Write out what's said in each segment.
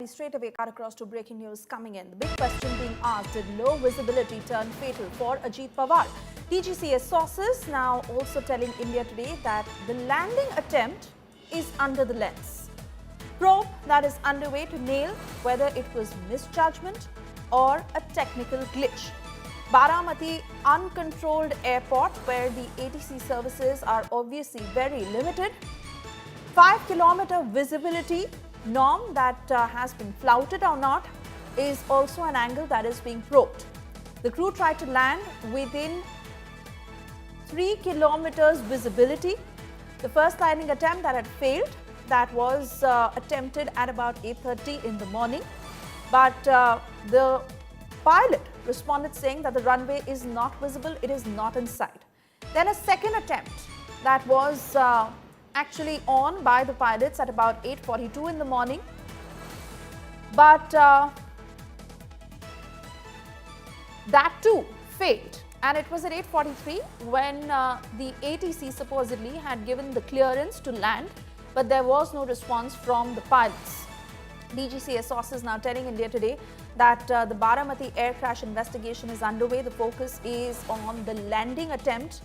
Straight away, cut across to breaking news coming in. The big question being asked: did low visibility turn fatal for Ajit Pawar? DGCA sources now also telling India Today that the landing attempt is under the lens. Probe that is underway to nail whether it was misjudgment or a technical glitch. Baramati uncontrolled airport, where the ATC services are obviously very limited. 5-kilometer visibility norm that has been flouted or not is also an angle that is being probed. The crew tried to land within 3 kilometers visibility. The first landing attempt that had failed, that was attempted at about 8:30 in the morning, but the pilot responded saying that the runway is not visible, it is not in sight. Then a second attempt that was actually on by the pilots at about 8:42 in the morning, but that too failed, and it was at 8:43 when the ATC supposedly had given the clearance to land, but there was no response from the pilots. DGCA sources now telling India Today that the Baramati air crash investigation is underway. The focus is on the landing attempt.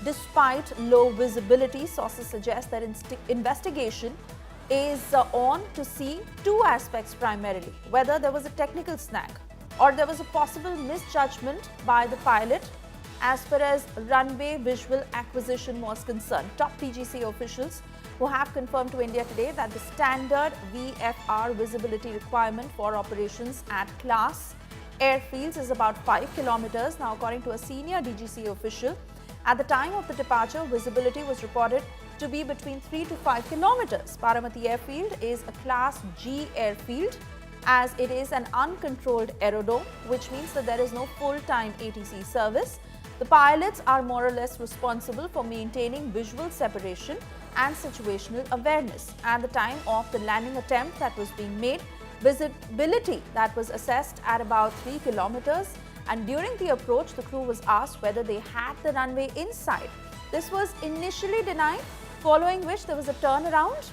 Despite low visibility, sources suggest that investigation is on to see two aspects primarily: whether there was a technical snag or there was a possible misjudgment by the pilot as far as runway visual acquisition was concerned. Top DGCA officials who have confirmed to India Today that the standard VFR visibility requirement for operations at class airfields is about 5 kilometers. Now, according to a senior DGCA official, at the time of the departure, visibility was reported to be between 3 to 5 kilometers. Baramati airfield is a class G airfield, as it is an uncontrolled aerodrome, which means that there is no full-time ATC service. The pilots are more or less responsible for maintaining visual separation and situational awareness. At the time of the landing attempt that was being made, visibility that was assessed at about 3 kilometers, and during the approach, the crew was asked whether they had the runway inside. This was initially denied, following which there was a turnaround.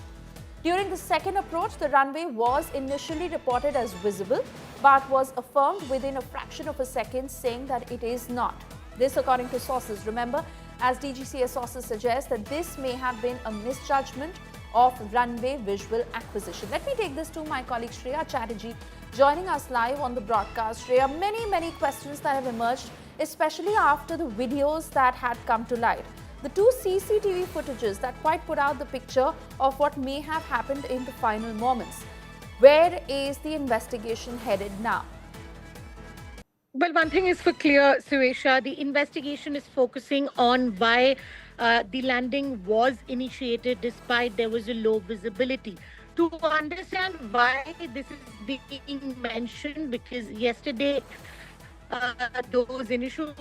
During the second approach, the runway was initially reported as visible, but was affirmed within a fraction of a second, saying that it is not. This according to sources. Remember, as DGCA sources suggest, that this may have been a misjudgment of runway visual acquisition. Let me take this to my colleague Shreya Chatterjee, joining us live on the broadcast. Shreya, many questions that have emerged, especially after the videos that had come to light. The two CCTV footages that quite put out the picture of what may have happened in the final moments. Where is the investigation headed now? Well, one thing is for clear, Suesha, the investigation is focusing on why the landing was initiated despite there was a low visibility. To understand why this is being mentioned, because yesterday those initial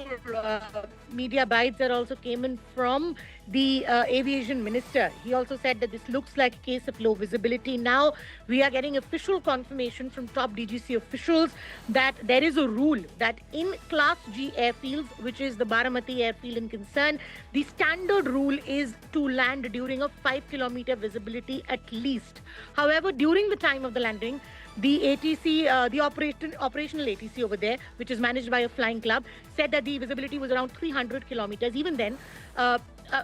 media bites that also came in from the aviation minister. He also said that this looks like a case of low visibility. Now we are getting official confirmation from top DGC officials that there is a rule that in class G airfields, which is the Baramati airfield in concern, the standard rule is to land during a 5-kilometer visibility at least. However, during the time of the landing, the ATC, the operational ATC over there, which is managed by a flying club, said that the visibility was around 300 kilometers. Even then,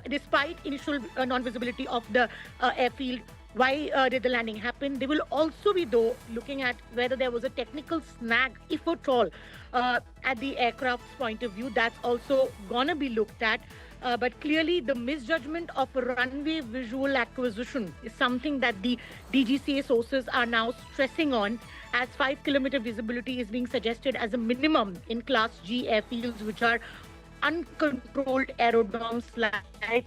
despite initial non-visibility of the airfield, why did the landing happen? They will also be, though, looking at whether there was a technical snag, if at all, at the aircraft's point of view. That's also gonna be looked at. But clearly, the misjudgment of runway visual acquisition is something that the DGCA sources are now stressing on, as 5-kilometer visibility is being suggested as a minimum in Class G airfields, which are uncontrolled aerodromes like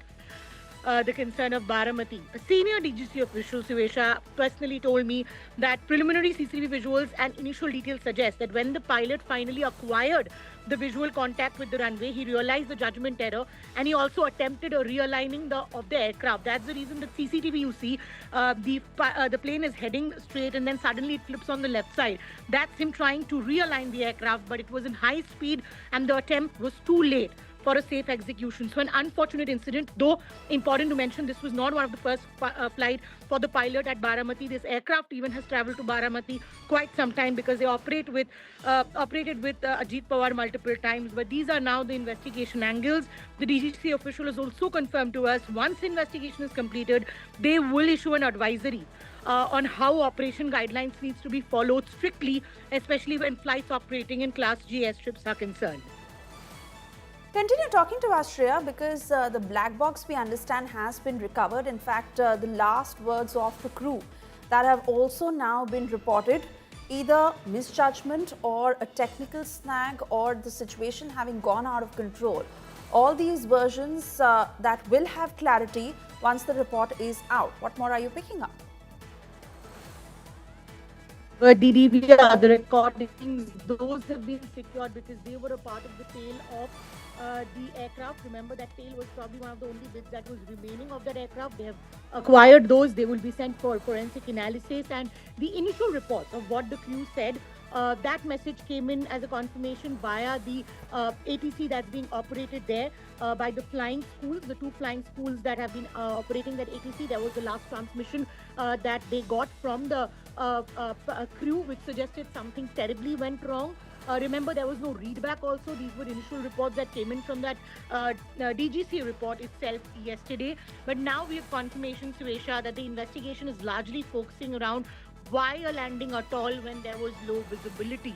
the concern of Baramati. A senior DGC official, Suesha, personally told me that preliminary CCTV visuals and initial details suggest that when the pilot finally acquired the visual contact with the runway, he realized the judgment error, and he also attempted a realigning of the aircraft. That's the reason that CCTV you see, the plane is heading straight and then suddenly it flips on the left side. That's him trying to realign the aircraft, but it was in high speed and the attempt was too late. for a safe execution. So an unfortunate incident, though important to mention, this was not one of the first flight for the pilot at Baramati. This aircraft even has traveled to Baramati quite some time because they operated with Ajit Pawar multiple times. But these are now the investigation angles. The DGCA official has also confirmed to us once the investigation is completed, they will issue an advisory on how operation guidelines needs to be followed strictly, especially when flights operating in Class G airstrips are concerned. Continue talking to us, Shreya, because the black box we understand has been recovered. In fact, the last words of the crew that have also now been reported, either misjudgment or a technical snag or the situation having gone out of control. All these versions that will have clarity once the report is out. What more are you picking up? But the DVR, the recordings, those have been secured because they were a part of the tail of the aircraft. Remember, that tail was probably one of the only bits that was remaining of that aircraft. They have acquired those. They will be sent for forensic analysis. And the initial reports of what the crew said, that message came in as a confirmation via the ATC that's being operated there by the flying schools, the two flying schools that have been operating that ATC. That was the last transmission that they got from the crew, which suggested something terribly went wrong. Remember, there was no readback also. These were initial reports that came in from that DGCA report itself yesterday. But now we have confirmation, Suesha, that the investigation is largely focusing around why a landing at all when there was low visibility.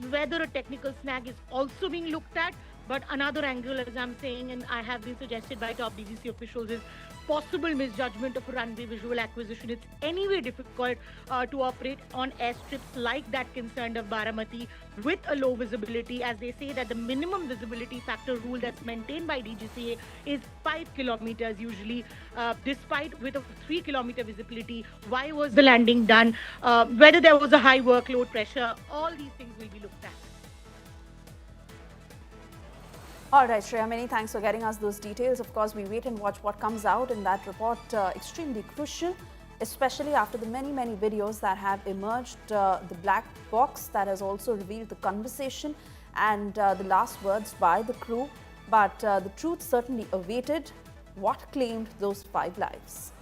Whether a technical snag is also being looked at, but another angle, as I'm saying, and I have been suggested by top DGC officials, is possible misjudgment of a runway visual acquisition. It's anyway difficult to operate on airstrips like that concerned of Baramati with a low visibility, as they say that the minimum visibility factor rule that's maintained by DGCA is 5 kilometers usually, despite with a 3 kilometer visibility. Why was the landing done? Whether there was a high workload pressure, all these things will be looked at. All right, Shreya, many thanks for getting us those details. Of course, we wait and watch what comes out in that report. Extremely crucial, especially after the many videos that have emerged. The black box that has also revealed the conversation and the last words by the crew. But the truth certainly awaited what claimed those 5 lives.